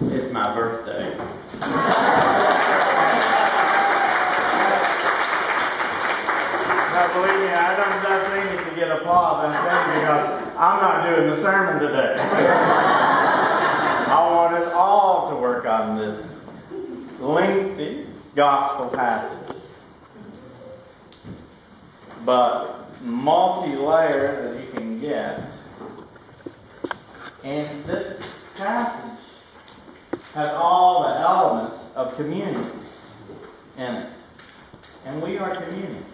It's my birthday. Now, believe me, I don't just saying it to get applause. I'm saying it because I'm not doing the sermon today. I want us all to work on this lengthy gospel passage. But multi-layered as you can get. And this passage has all the elements of community in it. And we are community.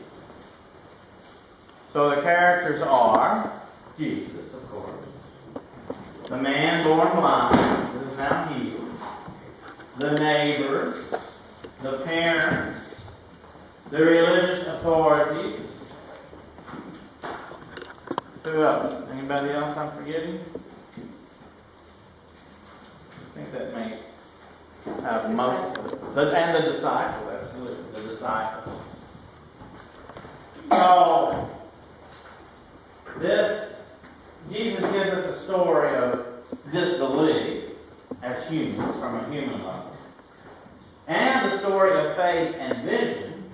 So the characters are Jesus, of course. The man born blind is now healed. The neighbors, the parents, the religious authorities. Who else? Anybody else I'm forgetting? I think that may have most of it. And the disciples, absolutely. The disciples. So, Jesus gives us a story of disbelief as humans, from a human level. And the story of faith and vision,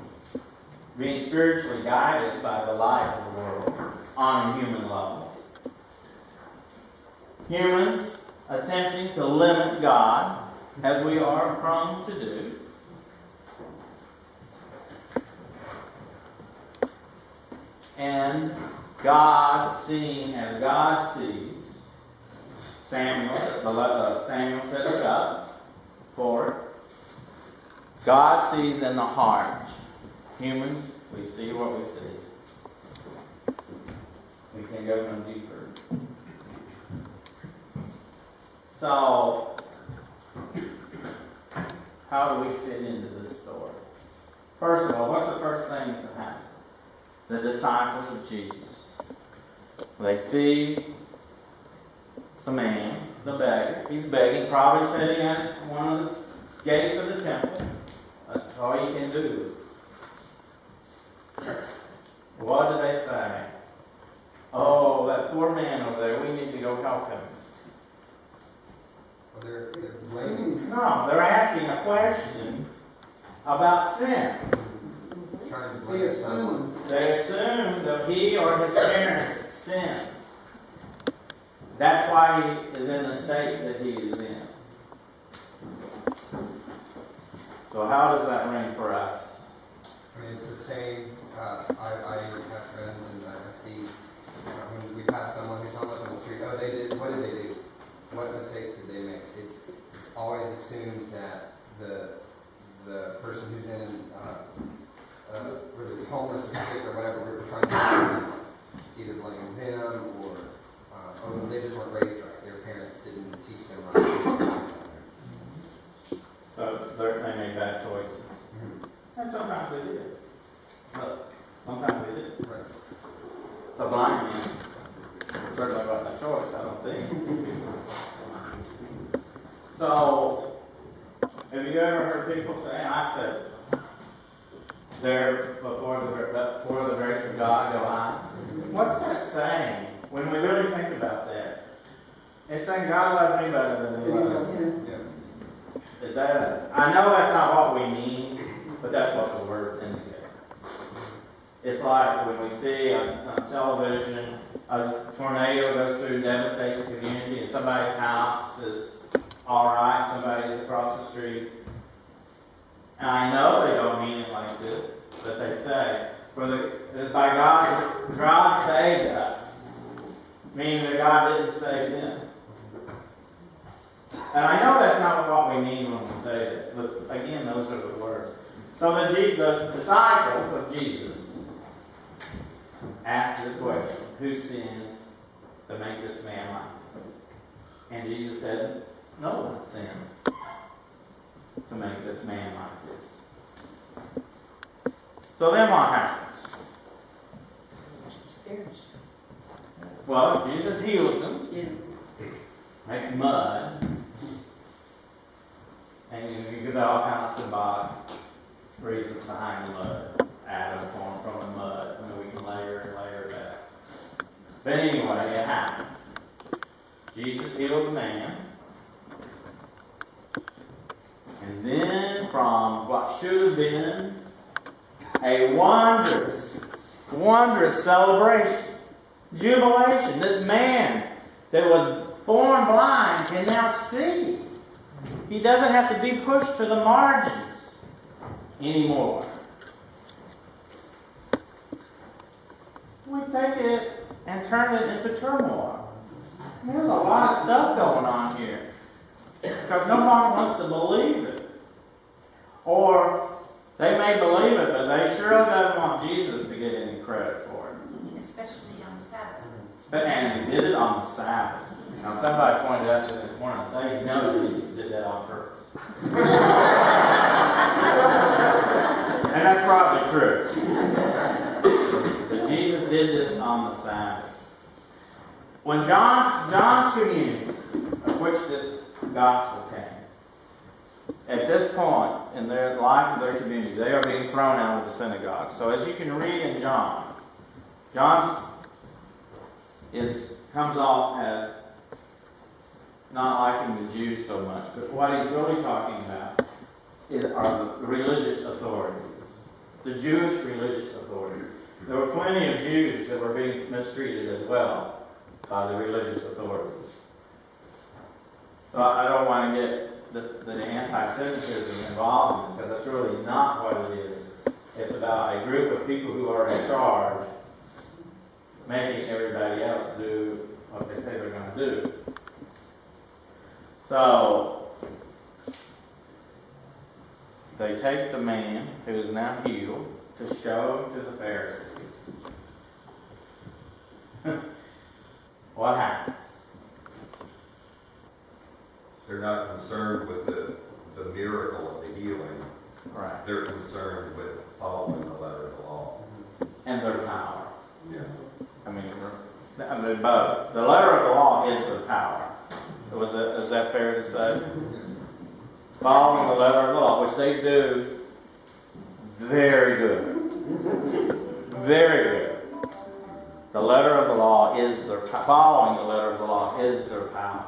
being spiritually guided by the light of the world on a human level. Humans attempting to limit God, as we are prone to do. And God seeing as God sees. Samuel set us up for it. God sees in the heart. Humans, we see what we see. We can go no deeper. So, how do we fit into this story? First of all, what's the first thing that happens? The disciples of Jesus. They see the man, the beggar. He's begging, probably sitting at one of the gates of the temple. That's all you can do. What do they say? Oh, that poor man over there, we need to go help him. Well, they're blaming. No, they're asking a question about sin. Trying to blame someone. They assume that he or his parents sinned. That's why he is in the state that he is in. So how does that ring for us? I mean, it's the same. I have friends and I see when we pass someone who's homeless on the street. Oh, they did. What did they do? What mistakes did they make? It's always assumed that the person who's in whether it's homeless or sick or whatever, we're trying to blame someone. Either blame them or they just weren't raised right. Their parents didn't teach them right. So they made bad choices. And sometimes they did. But sometimes they did. Right. The blind man certainly wasn't a choice, I don't think. So, have you ever heard people say, and I said, there before the grace of God go on? What's that saying? When we really think about that, it's saying God loves me better than He loves you. Is that? I know that's not what we mean, but that's what the words indicate. It's like when we see on television a tornado goes through and devastates the community, and somebody's house is all right, somebody's across the street. And I know they don't mean it like this, but they say, by God saved us. Meaning that God didn't save them. And I know that's not what we mean when we say it, but again, those are the words. So the disciples of Jesus asked this question: who sinned to make this man like this? And Jesus said, no one sinned to make this man like this. So then what happens? Well, Jesus heals him. Yeah. Makes mud. And you get all kinds of symbolic reasons behind the mud. Adam formed from the mud. I mean, we can layer and layer that. But anyway, it happened. Jesus healed the man. And then from what should have been a wondrous, wondrous celebration, jubilation, this man that was born blind can now see. He doesn't have to be pushed to the margins anymore. We take it and turn it into turmoil. There's a lot of stuff going on here. Because no one wants to believe it. Or they may believe it, but they sure don't want Jesus to get any credit for it. Especially on the Sabbath. And he did it on the Sabbath. Now somebody pointed out to me this morning, they know Jesus did that on purpose. And that's probably true. But Jesus did this on the Sabbath. When John's community, of which this gospel came, at this point in their life of their community, they are being thrown out of the synagogue. So as you can read in John comes off as not liking the Jews so much, but what he's really talking about are the religious authorities, the Jewish religious authorities. There were plenty of Jews that were being mistreated as well by the religious authorities. So I don't want to get the anti-Semitism involved in it, because that's really not what it is. It's about a group of people who are in charge making everybody else do what they say they're going to do. So they take the man who is now healed to show him to the Pharisees. What happens? They're not concerned with the miracle of the healing. Right. They're concerned with following the letter of the law. And their power. Yeah. I mean both. The letter of the law is their power. Is that fair to say? Following the letter of the law, which they do very good. Very good. The letter of the law is their power. Following the letter of the law is their power.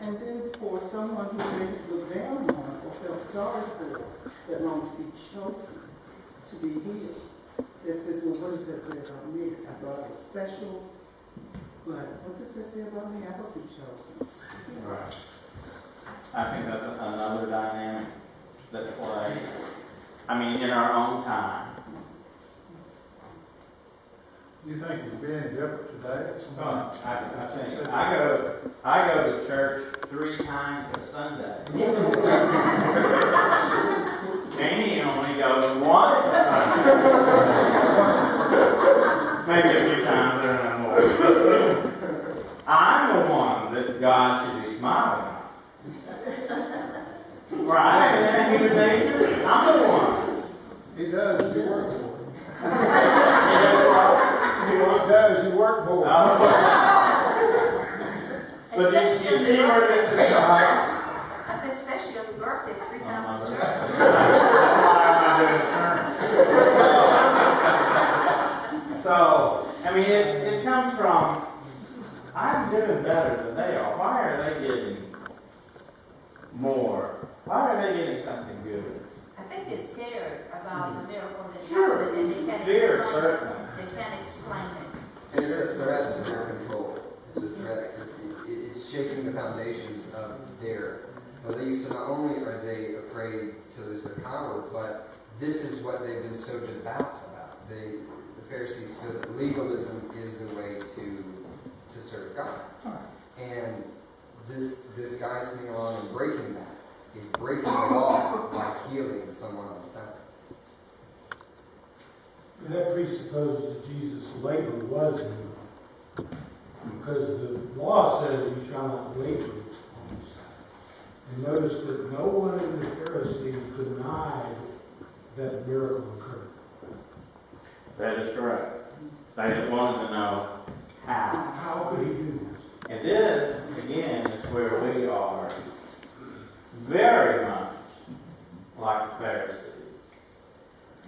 And then for someone who may look down on or feel sorry for that longs to be chosen to be healed, it says, well, what does that say about me? I thought I was special, but what does that say about me? I wasn't chosen. Right. I think that's another dynamic that plays. I mean, in our own time. You think it's being different today? I go to church 3 times a Sunday. Amy only goes once a Sunday. Maybe a few times there and more. I'm the one that God should be smiling on. Right? Isn't that human nature? I'm the one. He does, you work for him. He He does, you work for him. But you see where this is going? I said, especially on your birthday, 3 times a church. So, I mean, it comes from, I'm doing better than they are. Why are they getting more? Why are they getting something good? I think they're scared about the miracle that Sure. happened, and they can't Fear, explain certainly. it. They can't explain it. And it's a threat to their control. It's a threat. It's shaking the foundations of their beliefs. So not only are they afraid to lose their power, but this is what they've been so devout about. The Pharisees feel that legalism is the way to serve God. And this guy's coming along and breaking that. He's breaking the law by healing someone on the Sabbath. That presupposes that Jesus' labor was illegal. Because the law says you shall not labor on the Sabbath. And notice that no one in the Pharisees denied that the miracle occurred. That is correct. They wanted to know how. How could he do this? And this, again, is where we are very much like the Pharisees.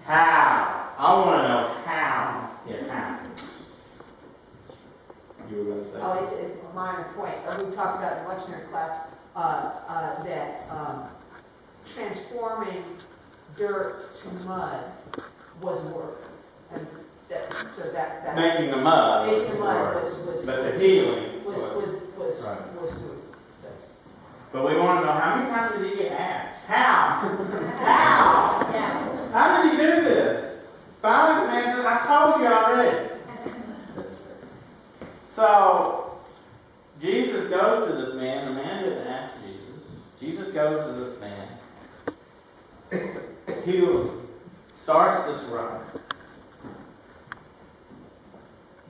How? I want to know how it happens. You were going to say Oh, something. it's a minor point. We talked about in lectionary class that transforming dirt to mud was work. And that's Making the mud. making the mud work. was But the healing was was. Right. doing. But we want to know, how many times did he get asked? How? How? Yeah. How did he do this? Finally, the man says, I told you already. So, Jesus goes to this man. The man didn't ask Jesus. Jesus goes to this man. He starts this rise.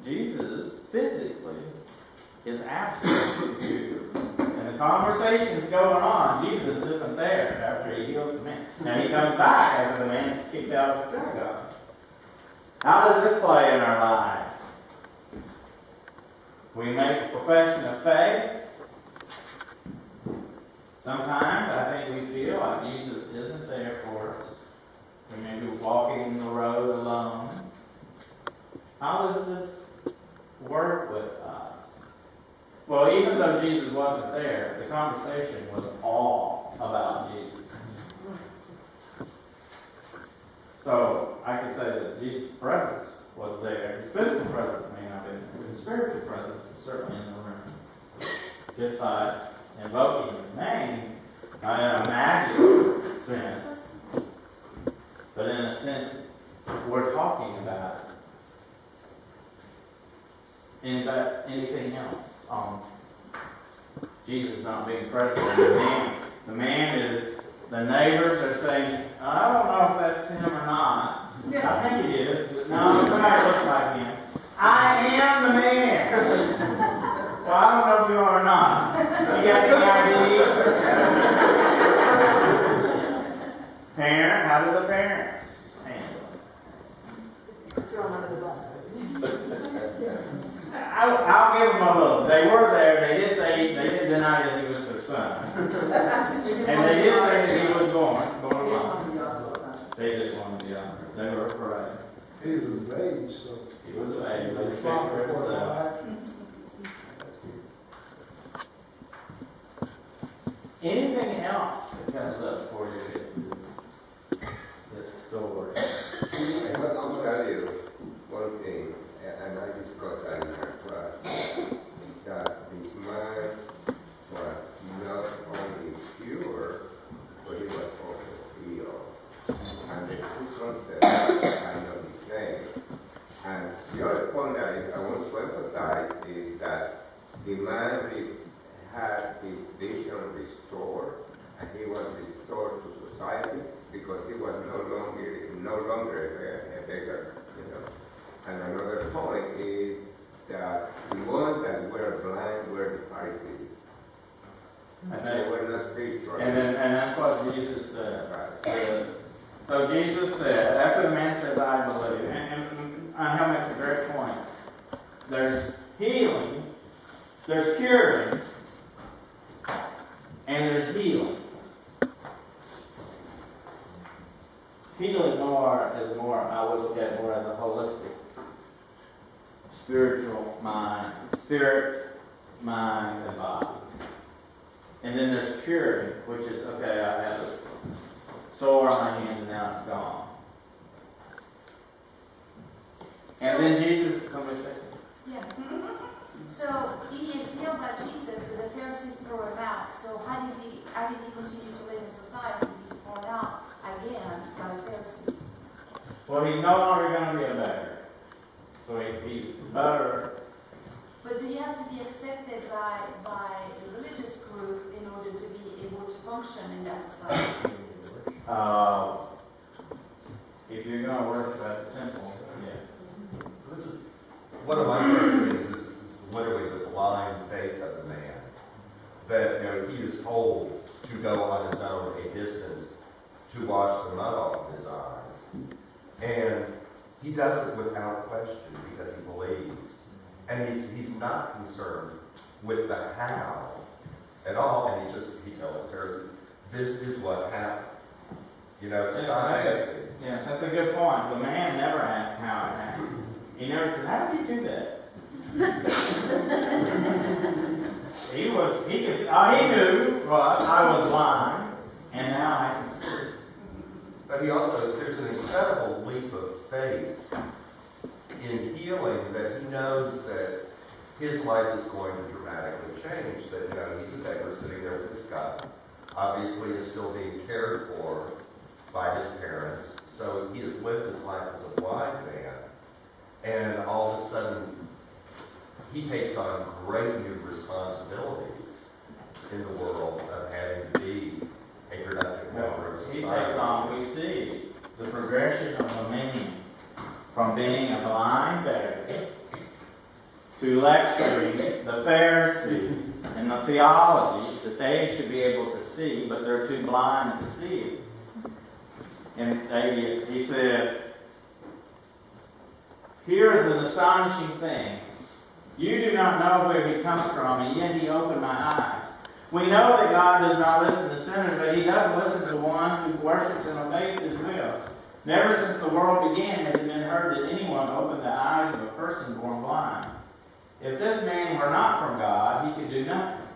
Jesus physically is absent. And the conversation's going on. Jesus isn't there after he heals the man. Now he comes back after the man's kicked out of the synagogue. How does this play in our lives? We make a profession of faith. Sometimes I think we feel like Jesus isn't there for us. We may be walking the road alone. How does this work with us? Well, even though Jesus wasn't there, the conversation was all about Jesus. So I could say that Jesus' presence was there. His physical presence may not have been there, but his spiritual presence was certainly in the room. Just by invoking his name, not in a magic sense, but in a sense we're talking about anything else. Jesus not being present. The man is, the neighbors are saying, I don't know if that's him or not. I think it is. But no, somebody looks like him. I am the man. Well, I don't know if you are or not. You got any ID? Parent, how do the parents handle it? Throw him under the bus. I'll give them a little. They were there. They did say, they didn't deny that he was their son. And they did say that he was born alone. They just wanted to be honored. They were afraid. He was of age, so. He was of age. They respect for himself. Anything else that comes up for you in this story? I must tell you one thing, and I discussed that in our class, that this man was not only pure, but he was also healed. And the two concepts are not the same. And the other point that I want to emphasize is that the man had his vision restored, and he was restored to society because he was no longer a beggar, you know. And another point is that the ones that were blind were the Pharisees. And They were not spiritual. and that's what Jesus said. Right. So Jesus said, after the man says, I believe, and Angel makes a great point. There's healing, there's curing, and there's healing. Healing is more, I would look at more as a holistic, spiritual mind, spirit, mind, and body. And then there's curing, which is, okay, I have a sore on my hand and now it's gone. And then Jesus, somebody say something. Yeah. So he is healed by Jesus, but the Pharisees throw him out. So how does he continue to live in society? He's thrown out again by the Pharisees. Well, he's no longer going to be a beggar. So he's better. But do you have to be accepted by a religious group in order to be able to function in that society? If you're going to worship at the temple, yes. This is, one of my questions is literally the blind faith of the man. That, you know, he is told to go on his own a distance to wash the mud off of his eyes. And he does it without question because he believes. And he's not concerned with the how at all. And he tells the Pharisees, this is what happened. You know, stop asking. Yeah, that's a good point. The man never asked how it happened. He never said, how did you do that? he knew what I was blind, and now I can But there's an incredible leap of faith in healing that he knows that his life is going to dramatically change. That, he's a beggar sitting there with his guy. Obviously is still being cared for by his parents. So he has lived his life as a blind man. And all of a sudden, he takes on great new responsibilities in the world of having to be a productive member of He society. takes on, we see the progression of the man from being a blind beggar to lecturing the Pharisees in the theology that they should be able to see, but they're too blind to see it. And he said, "Here is an astonishing thing. You do not know where he comes from, and yet he opened my eyes. We know that God does not listen to sinners, but he does listen to one who worships and obeys his will. Never since the world began has it been heard that anyone opened the eyes of a person born blind. If this man were not from God, he could do nothing."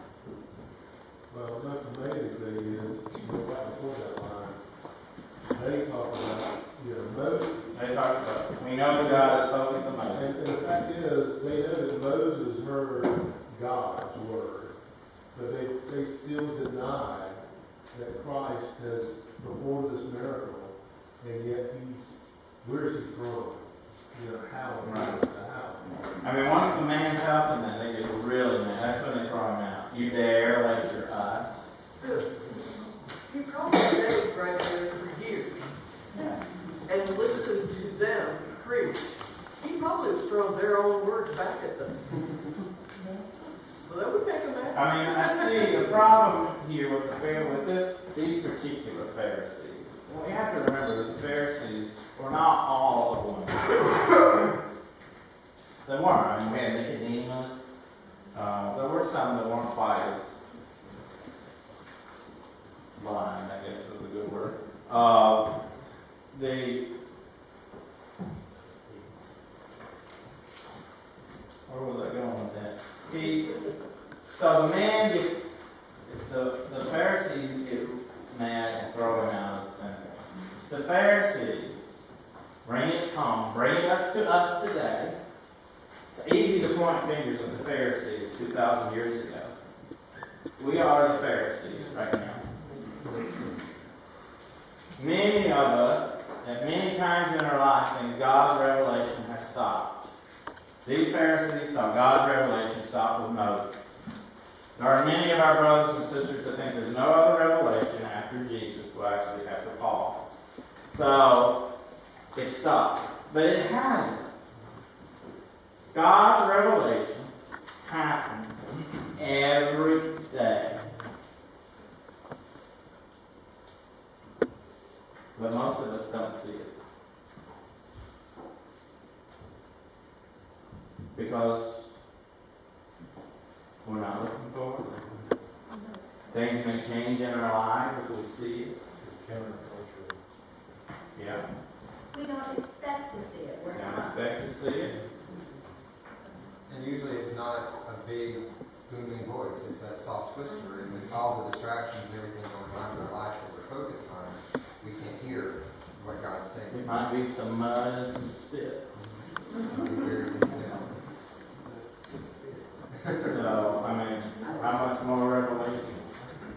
Well, the main thing is, go back before that line, they talk about, Moses. They talk about, we know that God has spoken to Moses. And the fact is, they know that Moses heard God's word, but they still deny that Christ has performed this miracle, and yet where's he from? How? Right. How? I mean, once the man tells them that, they get really mad. That's when they throw him out. You dare lecture us? You probably stayed right there for years and listened to them preach. He probably was throwing their own words back at them. Well, that would make them mad. I mean, I see the problem here with these particular Pharisees. Well, we have to remember that the Pharisees were not all of them. They weren't. I mean, we had Nicodemus. There were some that weren't quite as blind, I guess is a good word. Where was I going with that? So the man gets, the Pharisees get mad and throw him out of the synagogue. The Pharisees bring it home, bring it up to us today. It's easy to point fingers at the Pharisees 2,000 years ago. We are the Pharisees right now. Many of us, at many times in our life, think God's revelation has stopped. These Pharisees thought God's revelation stopped with Moses. There are many of our brothers and sisters that think there's no other revelation after Jesus, well, actually after Paul. So, it stopped. But it hasn't. God's revelation happens every day. But most of us don't see it. Because we're not looking for it. Things may change in our lives if we see it. It's countercultural. Yeah. We don't expect to see it. We We're don't not. expect to see it. And usually it's not a big booming voice, it's that soft whisper, and with all the distractions and everything going on in our life that we're focused on, we can't hear what God's saying. It might be some mud and some spit. So, I mean, how much more revelation?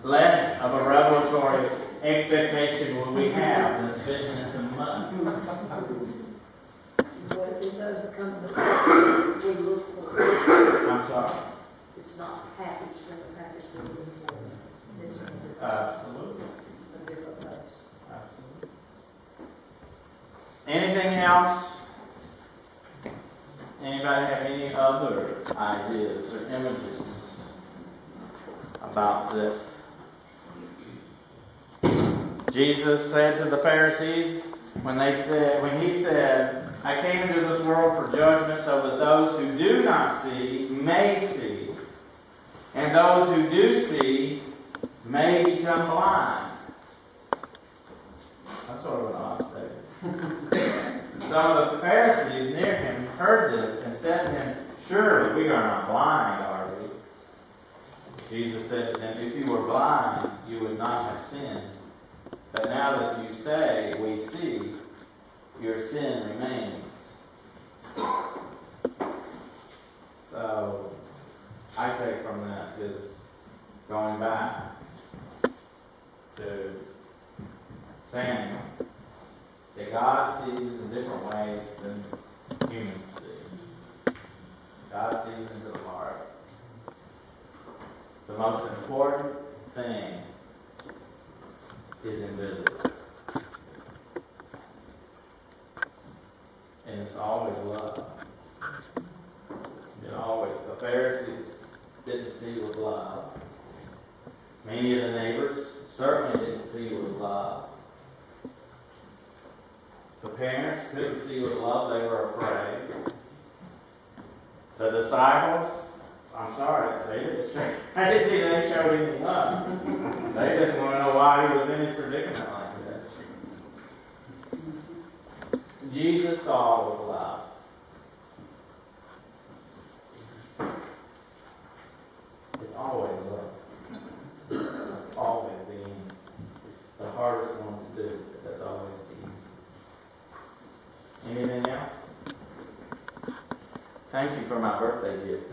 Less of a revelatory expectation will we have than spitting in some mud. What if it doesn't come to the we look for it? I'm sorry. It's not packaged in the package we look for. It's in a different, Absolutely. it's a different place. Absolutely. Anything else? Anybody have any other ideas or images about this? Jesus said to the Pharisees when he said, "I came into this world for judgment so that those who do not see may see, and those who do see may become blind." That's sort of an odd statement. Some of the Pharisees near him heard this and said to him, "Surely we are not blind, are we?" Jesus said to them, "If you were blind, you would not have sinned. But now that you say, we see, your sin remains. So, I take from that is going back to saying that God sees in different ways than humans see. God sees into the heart. The most important thing is invisible. And it's always love. It always. The Pharisees didn't see with love. Many of the neighbors certainly didn't see with love. The parents couldn't see with love, they were afraid. The disciples, I'm sorry, they didn't see they showed any love. They just want to know why he was in his predicament like this. Jesus saw with love. It's always love. It's always the easy. The hardest one to do, but that's always the easy. Anything else? Thank you for my birthday gift.